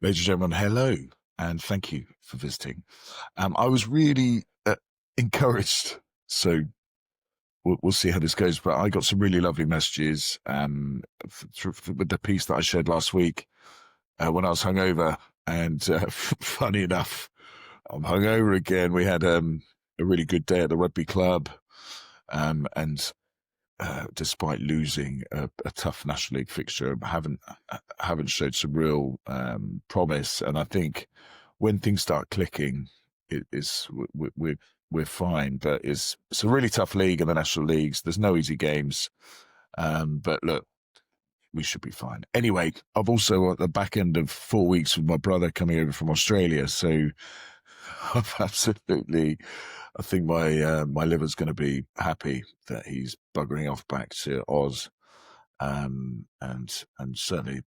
Ladies and gentlemen, hello, and thank you for visiting. I was really encouraged, so we'll see how this goes, but I got some really lovely messages with the piece that I shared last week when I was hungover, and funny enough, I'm hungover again. We had a really good day at the rugby club, and despite losing a tough National League fixture, haven't showed some real promise. And I think when things start clicking, we're fine. But it's a really tough league in the National Leagues. There's no easy games. But look, we should be fine. Anyway, I've also at the back end of 4 weeks with my brother coming over from Australia, so I've absolutely. I think my liver's going to be happy that he's buggering off back to Oz, and certainly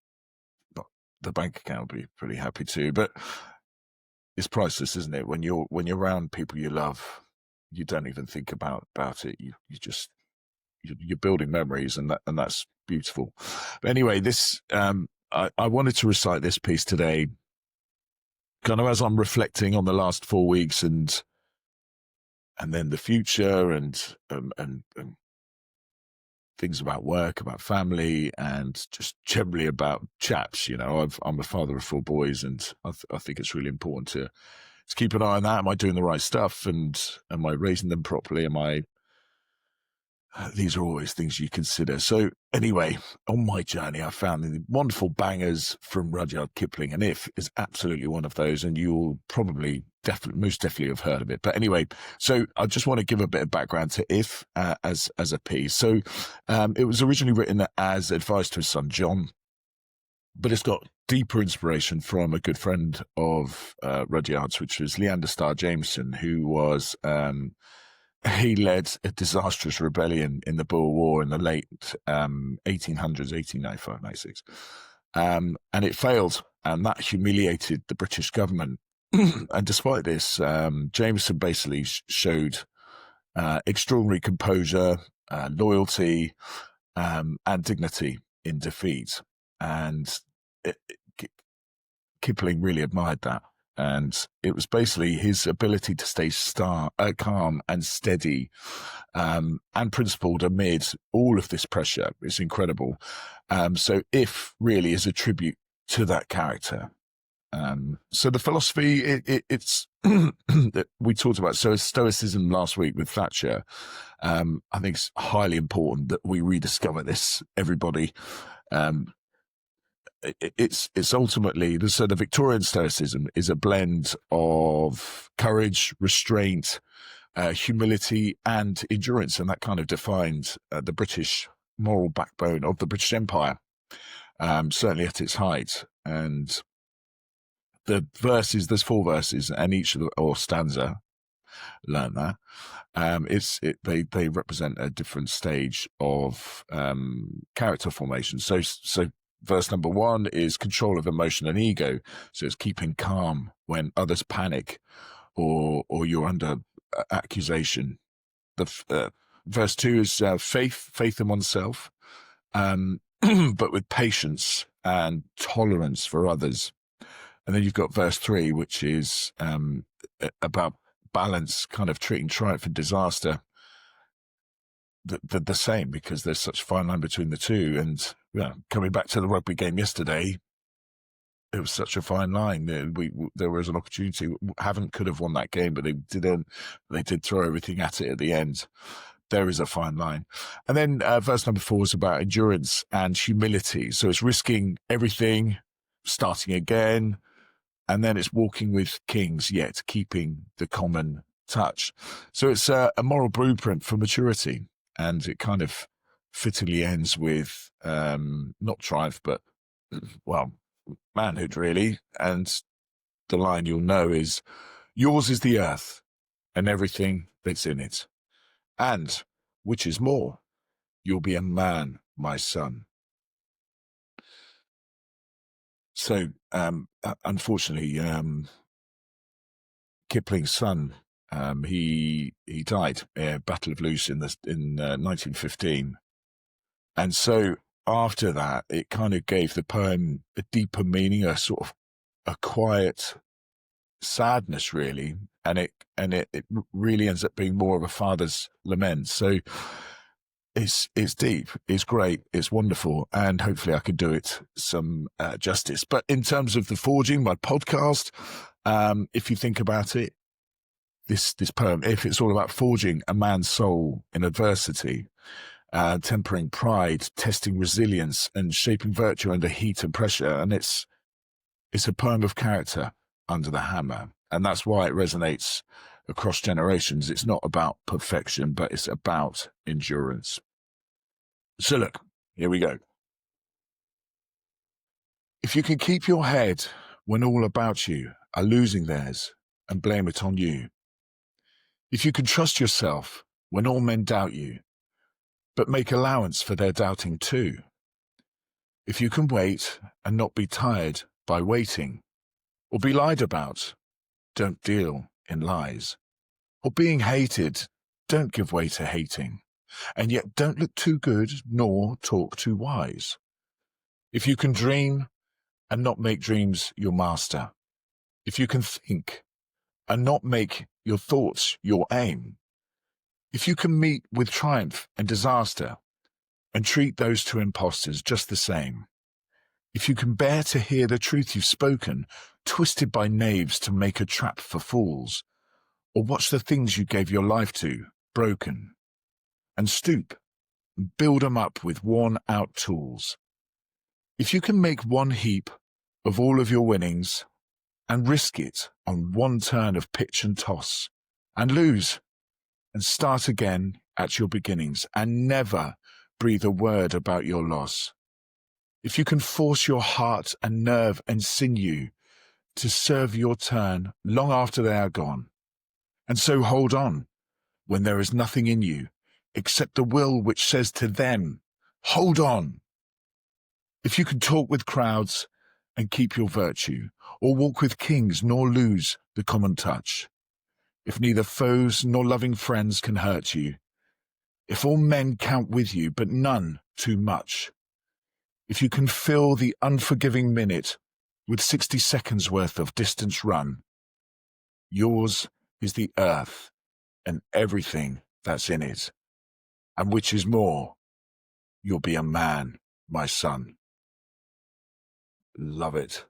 the bank account will be pretty happy too. But it's priceless, isn't it? When you're around people you love, you don't even think about it. You're building memories, and that's beautiful. But anyway, this I wanted to recite this piece today, kind of as I'm reflecting on the last 4 weeks and then the future and things about work, about family, and just generally about chaps. You know, I'm a father of 4 boys, and I think it's really important to keep an eye on that. Am I doing the right stuff? And am I raising them properly? These are always things you consider. So anyway, on my journey, I found the wonderful bangers from Rudyard Kipling, and If is absolutely one of those, and you'll probably most definitely have heard of it. But anyway, so I just want to give a bit of background to If as a piece. So it was originally written as advice to his son John, but it's got deeper inspiration from a good friend of Rudyard's, which was Leander Starr Jameson, who was he led a disastrous rebellion in the Boer War in the late 1800s, 1895, 96. And it failed, and that humiliated the British government. And despite this, Jameson basically showed extraordinary composure, loyalty, and dignity in defeat. And Kipling really admired that. And it was basically his ability to stay calm and steady and principled amid all of this pressure. It's incredible. So If really is a tribute to that character. So the philosophy, it's we talked about stoicism last week with Thatcher. I think it's highly important that we rediscover this, everybody. It's ultimately, so the Victorian Stoicism is a blend of courage, restraint, humility, and endurance, and that kind of defined the British moral backbone of the British Empire, certainly at its height. And the verses, there's 4 verses, and each of the, or stanza, learn that. They represent a different stage of character formation. So verse number 1 is control of emotion and ego. So it's keeping calm when others panic or you're under accusation. Verse 2 is faith in oneself, but with patience and tolerance for others. And then you've got verse 3, which is about balance, kind of treating triumph and disaster the same, because there's such a fine line between the two. And coming back to the rugby game yesterday, it was such a fine line. There was an opportunity. Could have won that game, but they didn't. They did throw everything at it at the end. There is a fine line. And then verse number 4 is about endurance and humility. So it's risking everything, starting again, and then it's walking with kings, yet keeping the common touch. So it's a moral blueprint for maturity. And it kind of fittingly ends with not triumph, but, well, manhood, really. And the line you'll know is, yours is the earth and everything that's in it. And, which is more, you'll be a man, my son. So, unfortunately, Kipling's son, he died Battle of Loos in 1915, and so after that, it kind of gave the poem a deeper meaning, a sort of a quiet sadness, really, and it really ends up being more of a father's lament. So it's deep, it's great, it's wonderful, and hopefully I could do it some justice. But in terms of the Forging, my podcast, if you think about it, this poem, if it's all about forging a man's soul in adversity, tempering pride, testing resilience, and shaping virtue under heat and pressure, and it's a poem of character under the hammer, and that's why it resonates across generations. It's not about perfection, but it's about endurance. So look, here we go. If you can keep your head when all about you are losing theirs and blame it on you, if you can trust yourself when all men doubt you, but make allowance for their doubting too, if you can wait and not be tired by waiting, or be lied about, don't deal in lies, or being hated, don't give way to hating, and yet don't look too good nor talk too wise. If you can dream and not make dreams your master, if you can think and not make your thoughts your aim, if you can meet with triumph and disaster and treat those two impostors just the same, if you can bear to hear the truth you've spoken, twisted by knaves to make a trap for fools, or watch the things you gave your life to broken, and stoop and build 'em up with worn-out tools, if you can make one heap of all of your winnings and risk it on one turn of pitch and toss, and lose, and start again at your beginnings, and never breathe a word about your loss, if you can force your heart and nerve and sinew to serve your turn long after they are gone, and so hold on when there is nothing in you except the will which says to them, hold on. If you can talk with crowds and keep your virtue, or walk with kings nor lose the common touch, if neither foes nor loving friends can hurt you, if all men count with you but none too much, if you can fill the unforgiving minute with 60 seconds worth of distance run, yours is the earth and everything that's in it, and which is more, you'll be a man, my son. Love it.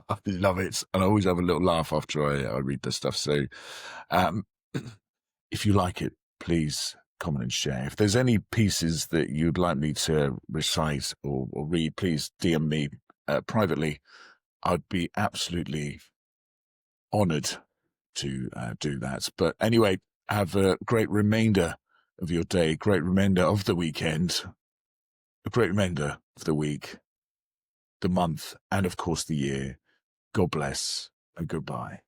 I love it. And I always have a little laugh after I read this stuff. So if you like it, please comment and share. If there's any pieces that you'd like me to recite or read, please DM me privately. I'd be absolutely honored to do that. But anyway, have a great remainder of your day, great remainder of the weekend, a great remainder of the week, the month, and of course the year. God bless and goodbye.